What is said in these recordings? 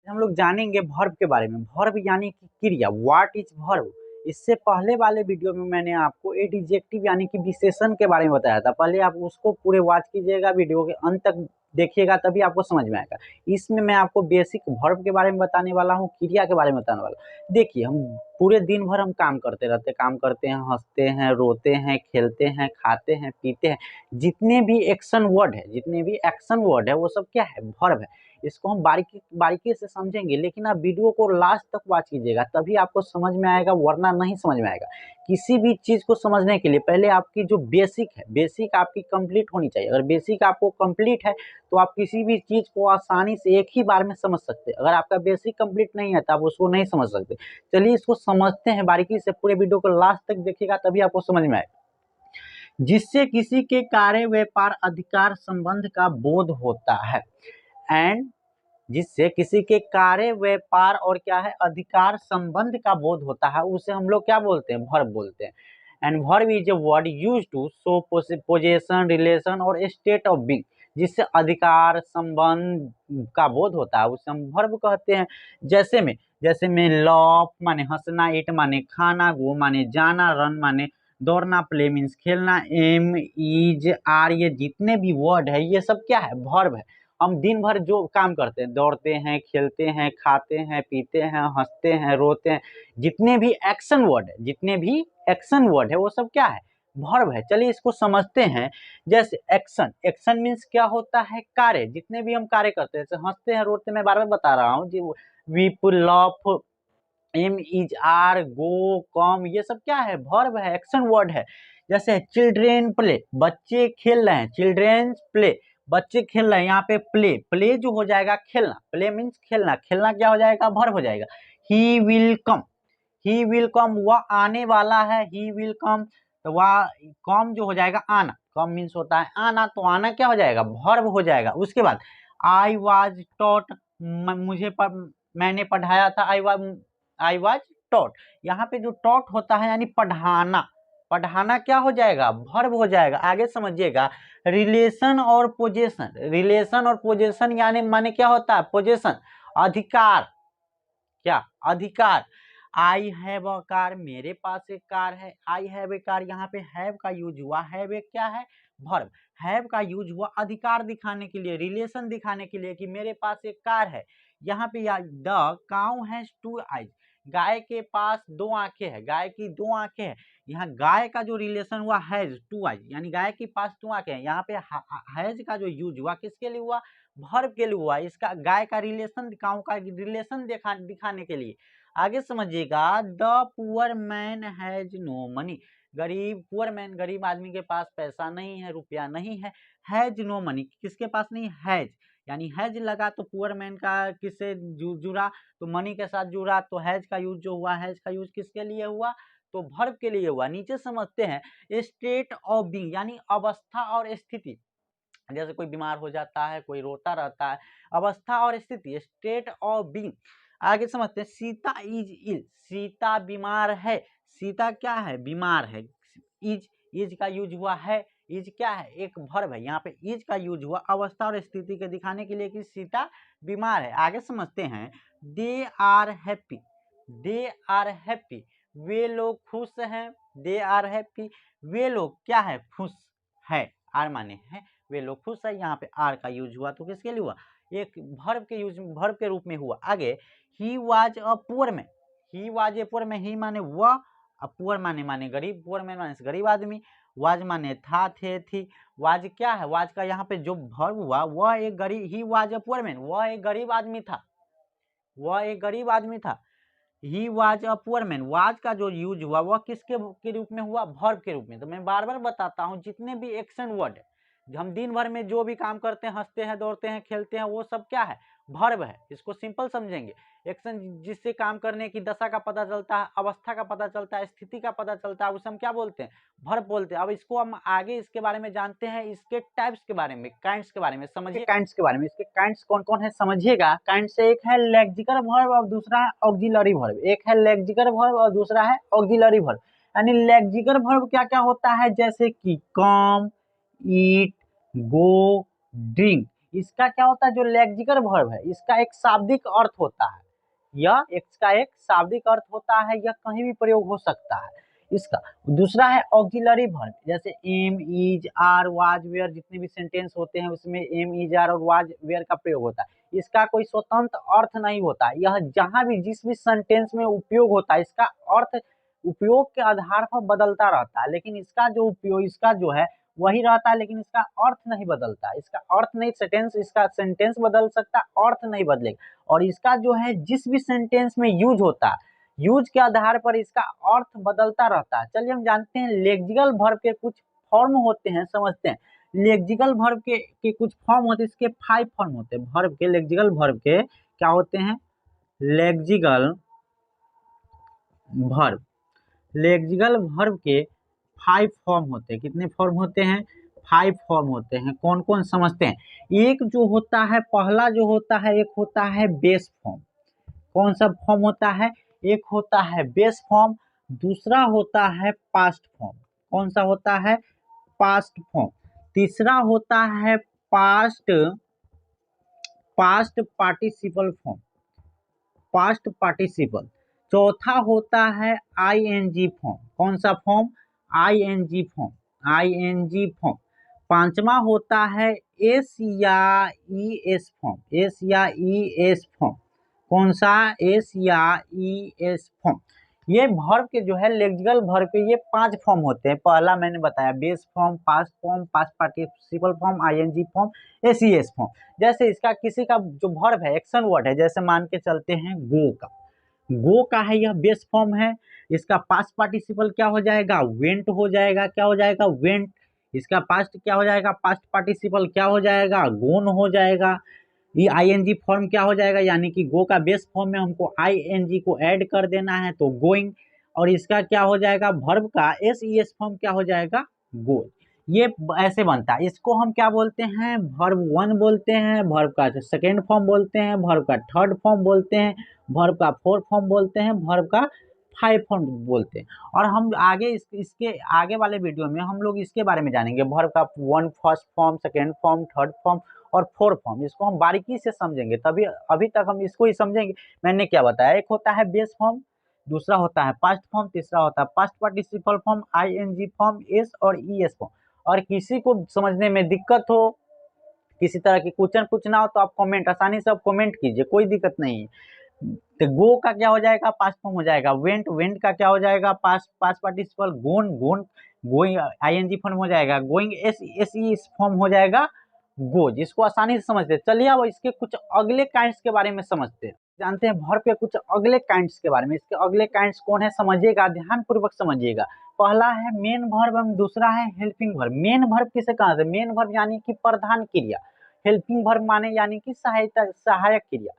हम लोग जानेंगे वर्ब के बारे में। वर्ब यानी कि क्रिया, व्हाट इज वर्ब। इससे पहले वाले वीडियो में मैंने आपको एडजेक्टिव यानी कि विशेषण के बारे में बताया था। पहले आप उसको पूरे वॉच कीजिएगा, वीडियो के अंत तक देखिएगा, तभी आपको समझ में आएगा। इसमें मैं आपको बेसिक वर्ब के बारे में बताने वाला हूँ, क्रिया के बारे में बताने वाला हूँ। देखिए, हम पूरे दिन भर हम काम करते रहते हैं, काम करते हैं, हंसते हैं, रोते हैं, खेलते हैं, खाते हैं, पीते हैं। जितने भी एक्शन वर्ड है, जितने भी एक्शन वर्ड है, वो सब क्या है? वर्ब है। इसको हम बारीकी बारीकी से समझेंगे, लेकिन आप वीडियो को लास्ट तक वॉच कीजिएगा, तभी आपको समझ में आएगा, वरना नहीं समझ में आएगा। किसी भी चीज को समझने के लिए पहले आपकी जो बेसिक है, बेसिक आपकी कंप्लीट होनी चाहिए। अगर बेसिक आपको कंप्लीट है तो आप किसी भी चीज को आसानी से एक ही बार में समझ सकते हैं। अगर आपका बेसिक कंप्लीट नहीं है तो आप उसको नहीं समझ सकते। चलिए इसको समझते हैं बारीकी से, पूरे वीडियो को लास्ट तक देखिएगा, तभी आपको समझ में आएगा। जिससे किसी के कार्य, व्यापार, अधिकार, संबंध का बोध होता है। एंड जिससे किसी के कार्य, व्यापार और क्या है, अधिकार, संबंध का बोध होता है, उसे हम लोग क्या बोलते हैं? वर्ब बोलते हैं। And verb is a word used to show position, relation और स्टेट ऑफ बीइंग। जिससे अधिकार, संबंध का बोध होता है, उसे हम वर्ब कहते हैं। जैसे में लव माने हंसना, ईट माने खाना, गो माने जाना, रन माने दौड़ना, प्ले मीन्स खेलना, एम, इज, आर, ये जितने भी वर्ड है ये सब क्या है? वर्ब है। हम दिन भर जो काम करते हैं, दौड़ते हैं, खेलते हैं, खाते हैं, पीते हैं, हंसते हैं, रोते हैं, जितने भी एक्शन वर्ड है, जितने भी एक्शन वर्ड है, वो सब क्या है? वर्ब है। चलिए इसको समझते हैं। जैसे एक्शन, एक्शन मीन्स क्या होता है? कार्य। जितने भी हम कार्य करते हैं, जैसे हंसते हैं, रोते, मैं बार बार बता रहा हूँ जी। Weep, love, am, is, are, go, come, ये सब क्या है? वर्ब है, एक्शन वर्ड है। जैसे चिल्ड्रेन प्ले, बच्चे खेल रहे हैं, चिल्ड्रेन प्ले, बच्चे खेल रहे हैं। यहाँ पे प्ले, प्ले जो हो जाएगा खेलना, प्ले मीन्स खेलना, खेलना क्या हो जाएगा? वर्ब हो जाएगा। He will come, he will come, वह आने वाला है, ही विल कम, तो वह कम जो हो जाएगा आना, कम मीन्स होता है आना, तो आना क्या हो जाएगा? वर्ब हो जाएगा। उसके बाद आई वाज टॉट, मैंने पढ़ाया था, आई वाज टॉट। यहाँ पे जो टॉट होता है यानी पढ़ाना, पढ़ाना क्या हो जाएगा? वर्ब हो जाएगा। आगे समझिएगा। रिलेशन और पोजेशन, रिलेशन और पोजेशन यानी माने क्या होता है? पोजेशन, अधिकार, क्या? अधिकार। आई हैव अ कार, मेरे पास एक कार है। आई हैव ए कार, यहाँ पे हैव का यूज हुआ। हैव एक क्या है? वर्ब। हैव का यूज हुआ अधिकार दिखाने के लिए, रिलेशन दिखाने के लिए कि मेरे पास एक कार है। यहाँ पे the cow has two eyes, गाय के पास दो आंखें है, गाय की दो आंखें है। यहाँ गाय का जो रिलेशन हुआ हैज टू आईज, यानी गाय के पास दो आंखें हैं। यहाँ पे हैज का जो यूज हुआ किसके लिए हुआ? वर्ब के लिए हुआ। इसका गाय का रिलेशन, काउ का रिलेशन दिखाने के लिए। आगे समझिएगा। The poor man has no money, गरीब, पुअर मैन गरीब आदमी के पास पैसा नहीं है, रुपया नहीं है। हैज नो मनी, किसके पास नहीं? हैज, यानी हैज लगा तो पुअर मैन का किससे जुड़ा? तो मनी के साथ जुड़ा, तो हैज का यूज जो हुआ, हैज का यूज किसके लिए हुआ? तो वर्ब के लिए हुआ। नीचे समझते हैं। स्टेट ऑफ बीइंग यानी अवस्था और स्थिति। जैसे कोई बीमार हो जाता है, कोई रोता रहता है, अवस्था और स्थिति, स्टेट ऑफ बीइंग। आगे समझते हैं। सीता इज इल, सीता बीमार है। सीता क्या है? बीमार है। इज, इज का यूज हुआ है। इज क्या है? एक वर्ब है। यहाँ पे इज का यूज हुआ अवस्था और स्थिति के दिखाने के लिए कि सीता बीमार है। आगे समझते हैं। They are happy, they are happy, वे लोग खुश हैं। दे आर हैप्पी, वे लोग क्या है? खुश है। आर माने है, वे लोग खुश है। यहाँ पे आर का यूज हुआ तो किसके लिए हुआ? एक वर्ब के यूज, वर्ब के रूप में हुआ। आगे he was a poor man, he was a poor man, he माने वह, पुअर माने गरीब, पुअर मैन माने गरीब आदमी, वाज माने था, थे, थी। वाज क्या है? वाज का यहाँ पे जो वर्ब हुआ वह एक गरीब, ही वाज अ पुअर मैन, वह एक गरीब आदमी था, वह एक गरीब आदमी था। ही was a poor man, was का जो यूज हुआ वह किसके के रूप में हुआ? वर्ब के रूप में। तो मैं बार बार बताता हूँ, जितने भी एक्शन वर्ड है, हम दिन भर में जो भी काम करते हैं, हंसते हैं, दौड़ते हैं, खेलते हैं, वो सब क्या है? वर्ब है। इसको सिंपल समझेंगे। एक्शन जिससे काम करने की दशा का पता चलता है, अवस्था का पता चलता है, स्थिति का पता चलता है, उसे हम क्या बोलते हैं? वर्ब बोलते हैं। अब इसको हम आगे इसके बारे में जानते हैं, इसके टाइप्स के बारे में, काइंड्स के बारे में समझिए। काइंड्स के बारे में, इसके काइंड्स कौन कौन है समझिएगा। काइंड्स से एक है लेक्सिकल वर्ब और दूसरा है ऑक्सिलरी वर्ब। एक है लेक्सिकल वर्ब और दूसरा है ऑक्सिलरी वर्ब। यानी लेक्सिकल वर्ब क्या क्या होता है? जैसे कि कम, ईट, गो, ड्रिंक, इसका क्या होता है, जो लेक्सिकल वर्ब है इसका एक शाब्दिक अर्थ होता है, यह इसका एक शाब्दिक अर्थ होता है, यह कहीं भी प्रयोग हो सकता है इसका। दूसरा है ऑक्सिलरी वर्ब, जैसे am, is, are, was, were, जितने भी सेंटेंस होते हैं उसमें एम, इज, आर और वाज, वेयर का प्रयोग होता है। इसका कोई स्वतंत्र अर्थ नहीं होता, यह जहां भी जिस भी सेंटेंस में उपयोग होता है इसका अर्थ उपयोग के आधार पर बदलता रहता है, लेकिन इसका जो उपयोग इसका जो है वही रहता है, लेकिन इसका अर्थ नहीं बदलता। इसका अर्थ नहीं, सेंटेंस इसका सेंटेंस बदल सकता, अर्थ नहीं बदलेगा। और इसका जो है जिस भी सेंटेंस में यूज होता है, यूज के आधार पर इसका अर्थ बदलता रहता है। चलिए हम जानते हैं लेक्सिकल वर्ब के कुछ फॉर्म होते हैं, समझते हैं। लेक्सिकल वर्ब के कुछ फॉर्म होते हैं, इसके 5 फॉर्म होते हैं। वर्ब के लेक्सिकल वर्ब के क्या होते हैं, लेक्सिकल वर्ब, लेक्सिकल वर्ब के 5 फॉर्म होते हैं। कितने फॉर्म होते हैं, 5 फॉर्म होते हैं। कौन कौन समझते हैं। एक जो होता है, पहला जो होता है, एक होता है बेस फॉर्म। कौन सा फॉर्म होता है, एक होता है बेस फॉर्म, दूसरा होता है पास्ट फॉर्म। कौन सा होता है, पास्ट फॉर्म। तीसरा होता है past participle form, past participle. चौथा होता है आईएनजी फॉर्म। कौन सा form, ING form, ING form. पांचवा होता है एस या ई एस फॉर्म, एस या ई एस फॉर्म। कौन सा, एस या ई एस फॉर्म। ये वर्ब के जो है लेक्सिकल वर्ब के ये 5 फॉर्म होते हैं। पहला मैंने बताया base form, past form, past participle form, ING form, SES form. जैसे इसका किसी का जो वर्ब है एक्शन वर्ड है, जैसे मान के चलते हैं गो का, गो का है यह बेस फॉर्म है। इसका पास्ट पार्टिसिपल क्या हो जाएगा, वेंट हो जाएगा। क्या हो जाएगा, वेंट। इसका पास्ट क्या हो जाएगा, पास्ट पार्टिसिपल क्या हो जाएगा, गोन हो जाएगा। ये आईएनजी फॉर्म क्या हो जाएगा, यानी कि गो का बेस फॉर्म में हमको आईएनजी को ऐड कर देना है तो गोइंग। और इसका क्या हो जाएगा, वर्ब का एसईएस फॉर्म क्या हो जाएगा, गो। ये ऐसे बनता है। इसको हम क्या बोलते हैं, वर्ब 1 बोलते हैं, वर्ब का सेकेंड फॉर्म बोलते हैं, वर्ब का थर्ड फॉर्म बोलते हैं, वर्ब का 4th फॉर्म बोलते हैं, वर्ब का 5 फॉर्म बोलते हैं। और हम आगे इसके आगे वाले वीडियो में हम लोग इसके बारे में जानेंगे, वर्ब का 1 first form, second form, third form और 4th फॉर्म। इसको हम बारीकी से समझेंगे, तभी अभी तक हम इसको ही समझेंगे। मैंने क्या बताया, एक होता है बेस फॉर्म, दूसरा होता है पास्ट फॉर्म, तीसरा होता है past participle form, ING form, S और ईएस फॉर्म। और किसी को समझने में दिक्कत हो, किसी तरह की क्वेश्चन पूछना हो तो आप कमेंट, आसानी से आप कमेंट कीजिए, कोई दिक्कत नहीं है। तो गो का क्या हो जाएगा, पास्ट फॉर्म हो जाएगा। वेंट, वेंट का क्या हो जाएगा, पास्ट पार्टिसिपल। गोन, गोन गोइंग आईएनजी फॉर्म हो जाएगा। गोइंग एसई फॉर्म हो जाएगा गो, जिसको आसानी से समझते हैं। चलिए अब इसके कुछ अगले काइंड्स के बारे में समझते हैं, जानते हैं वर्ब के कुछ अगले काइंड्स के बारे में। इसके अगले काइंड्स कौन है, समझिएगा, ध्यान पूर्वक समझिएगा। पहला है मेन वर्ब एवं दूसरा है हेल्पिंग वर्ब। मेन वर्ब किसे कहा, मेन वर्ब यानी कि प्रधान क्रिया, हेल्पिंग वर्ब माने यानी कि सहायक क्रिया।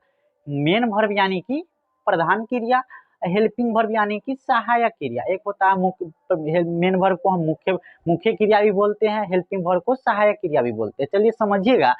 मेन वर्ब यानी कि प्रधान क्रिया, हेल्पिंग वर्ब यानी कि सहायक क्रिया। एक होता है मेन वर्ब को हम मुख्य क्रिया भी बोलते हैं, हेल्पिंग वर्ब को सहायक क्रिया भी बोलते हैं। चलिए समझिएगा,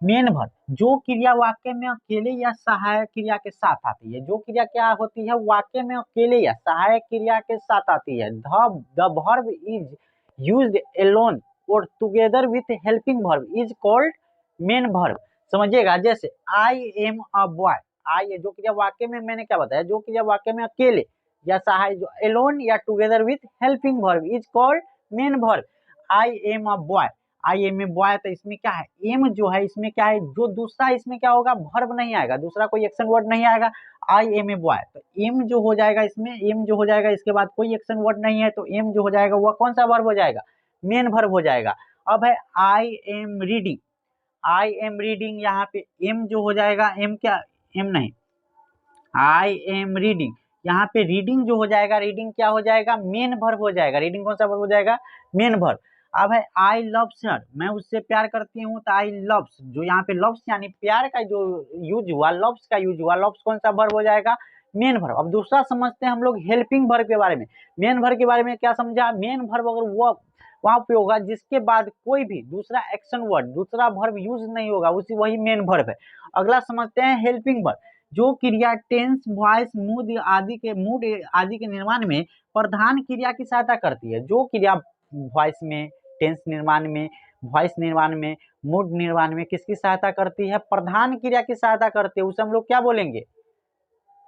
मेन वर्ब जो क्रिया वाक्य में अकेले या सहायक क्रिया के साथ आती है, जो क्रिया क्या होती है, वाक्य में अकेले या सहायक क्रिया के साथ आती है। The verb is used alone और together with helping verb is called main verb. समझिएगा, जैसे आई एम अ बॉय, आई जो क्रिया वाक्य में मैंने क्या बताया, जो क्रिया वाक्य में अकेले या सहाय, जो अलोन या together with helping verb is called main verb. I am a boy, I am a boy, तो इसमें क्या है, एम जो है इसमें क्या है, जो दूसरा इसमें क्या होगा, वर्ब नहीं आएगा, दूसरा कोई एक्शन वर्ड नहीं आएगा। आई एम ए बॉय, तो एम जो हो जाएगा इसमें, एम जो हो जाएगा इसके बाद कोई एक्शन वर्ड नहीं है, तो एम जो हो जाएगा वह कौन सा वर्ब हो जाएगा, मेन वर्ब हो जाएगा। अब है I am reading, I am reading, यहाँ पे एम जो हो जाएगा, एम क्या, एम नहीं, आई एम रीडिंग, यहाँ पे रीडिंग जो हो जाएगा, रीडिंग क्या हो जाएगा, मेन वर्ब हो जाएगा। रीडिंग कौन सा वर्ब हो जाएगा, मेन वर्ब। अब है आई लव्स हर, मैं उससे प्यार करती हूँ, तो आई लव्स, जो यहाँ पे लव्स यानी प्यार का जो यूज हुआ, लव्स का यूज हुआ, लव्स कौन सा वर्ब हो जाएगा, मेन वर्ब। अब दूसरा समझते हैं हम लोग हेल्पिंग वर्ब के बारे में। मेन वर्ब के बारे में क्या समझा, मेन वर्ब अगर वो वहां पे होगा जिसके बाद कोई भी दूसरा एक्शन वर्ड, दूसरा वर्ब यूज नहीं होगा, उसी वही मेन वर्ब है। अगला समझते हैं हेल्पिंग वर्ब, जो क्रिया टेंस, वॉइस, मूड आदि के निर्माण में प्रधान क्रिया की सहायता करती है। जो क्रिया वॉइस में, टेंस निर्माण में, वॉइस निर्माण में, मूड निर्माण में किसकी सहायता करती है? प्रधान क्रिया की सहायता करती है। उसे हम लोग क्या बोलेंगे?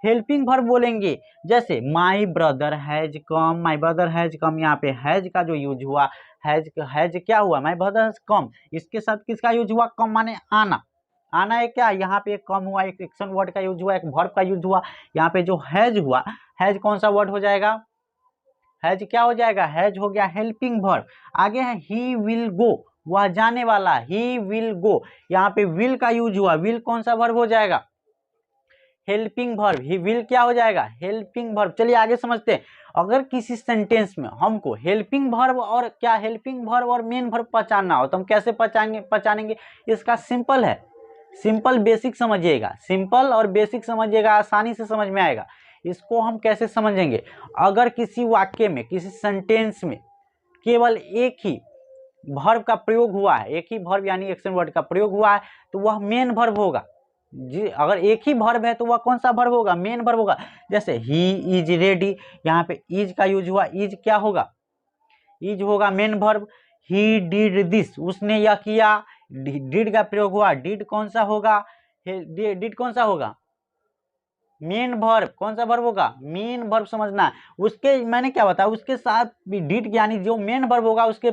हेल्पिंग वर्ब बोलेंगे। जैसे my brother has come, my brother has come, यहाँ पे हैज का जो यूज हुआ, हैज क्या हुआ? माई ब्रदर हैज कम, इसके साथ किसका यूज हुआ? कम माने आना। आना है क्या? यहाँ पे एक कम हुआ, एक एक्शन वर्ड का यूज हुआ, एक वर्ब का यूज हुआ। यहाँ पे जो हैज हुआ, हैज कौन सा वर्ड हो जाएगा? हैज क्या हो जाएगा? हैज हो गया हेल्पिंग वर्ब। आगे है ही विल गो, वह जाने वाला, ही विल गो। यहाँ पे विल का यूज हुआ, विल कौन सा वर्ब हो जाएगा? Helping verb. ही विल क्या हो जाएगा? Helping verb. चलिए आगे समझते हैं। अगर किसी सेंटेंस में हमको हेल्पिंग वर्ब और क्या, हेल्पिंग वर्ब और मेन वर्ब पहचानना हो तो हम कैसे पहचानेंगे? इसका सिंपल है, सिंपल बेसिक समझिएगा, सिंपल और बेसिक समझिएगा, आसानी से समझ में आएगा। इसको हम कैसे समझेंगे? अगर किसी वाक्य में, किसी सेंटेंस में केवल एक ही वर्ब का प्रयोग हुआ है, एक ही वर्ब यानी एक्शन वर्ड का प्रयोग हुआ है, तो वह मेन वर्ब होगा जी। अगर एक ही वर्ब है तो वह कौन सा वर्ब होगा? मेन वर्ब होगा। जैसे ही इज रेडी, यहाँ पे इज का यूज हुआ, इज क्या होगा? इज होगा main verb. He did this, उसने यह किया, डिड का प्रयोग हुआ, डिड कौन सा होगा? डिड कौन सा होगा? Main verb. कौन सा वर्ब होगा? Main verb. समझना है। उसके, मैंने क्या बताया, उसके साथ भी डिड यानी जो मेन वर्ब होगा उसके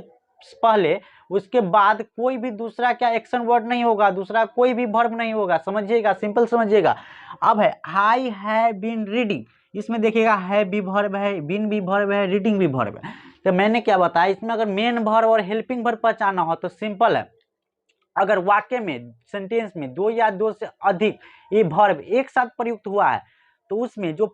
पहले, उसके बाद कोई भी दूसरा क्या एक्शन वर्ड नहीं होगा, दूसरा कोई भी वर्ब नहीं होगा। समझिएगा, सिंपल समझिएगा। अब है आई हैव बीन रीडिंग, इसमें देखिएगा हैव भी वर्ब है, बीन भी वर्ब है, रीडिंग भी वर्ब है। तो मैंने क्या बताया, इसमें अगर मेन वर्ब और हेल्पिंग वर्ब पहचानना हो तो सिंपल है। अगर वाक्य में, सेंटेंस में दो या दो से अधिक ये वर्ब एक साथ प्रयुक्त हुआ है तो उसमें जो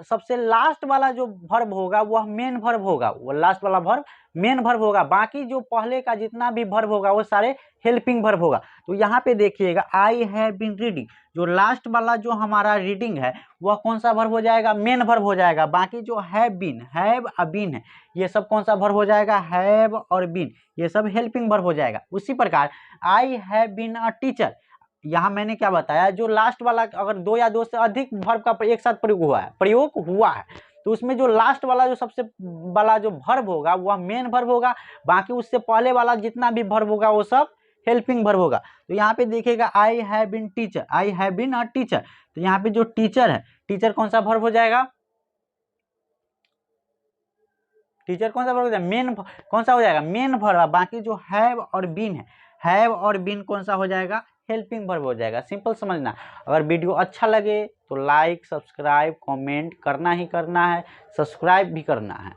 सबसे लास्ट वाला जो वर्ब होगा वह मेन वर्ब होगा, वो लास्ट वाला वर्ब मेन वर्ब होगा। बाकी जो पहले का जितना भी वर्ब होगा वो सारे हेल्पिंग वर्ब होगा। तो यहाँ पे देखिएगा आई हैव बीन रीडिंग, जो लास्ट वाला जो हमारा रीडिंग है वह कौन सा वर्ब हो जाएगा? मेन वर्ब हो जाएगा। बाकी जो have been, have a been है, ये सब कौन सा वर्ब हो जाएगा? हैव और बीन, ये सब हेल्पिंग वर्ब हो जाएगा। उसी प्रकार I have been a teacher, यहाँ मैंने क्या बताया, जो लास्ट वाला अगर दो या दो से अधिक वर्ब का एक साथ प्रयोग हुआ है तो उसमें जो लास्ट वाला जो सबसे वाला जो वर्ब होगा वह मेन वर्ब होगा। बाकी उससे पहले वाला जितना भी वर्ब होगा वो सब हेल्पिंग वर्ब होगा। तो यहाँ पे देखिएगा I have been teacher, I have been a teacher, तो यहाँ पे जो टीचर है, टीचर कौन सा वर्ब हो जाएगा? टीचर कौन सा वर्ब हो जाएगा? मेन। कौन सा हो जाएगा? Main verb. बाकी जो हैव और बीन है, हैव और बीन कौन सा हो जाएगा? हेल्पिंग वर्ब हो जाएगा। सिंपल समझना। अगर वीडियो अच्छा लगे तो लाइक, सब्सक्राइब, कमेंट करना ही करना है, सब्सक्राइब भी करना है।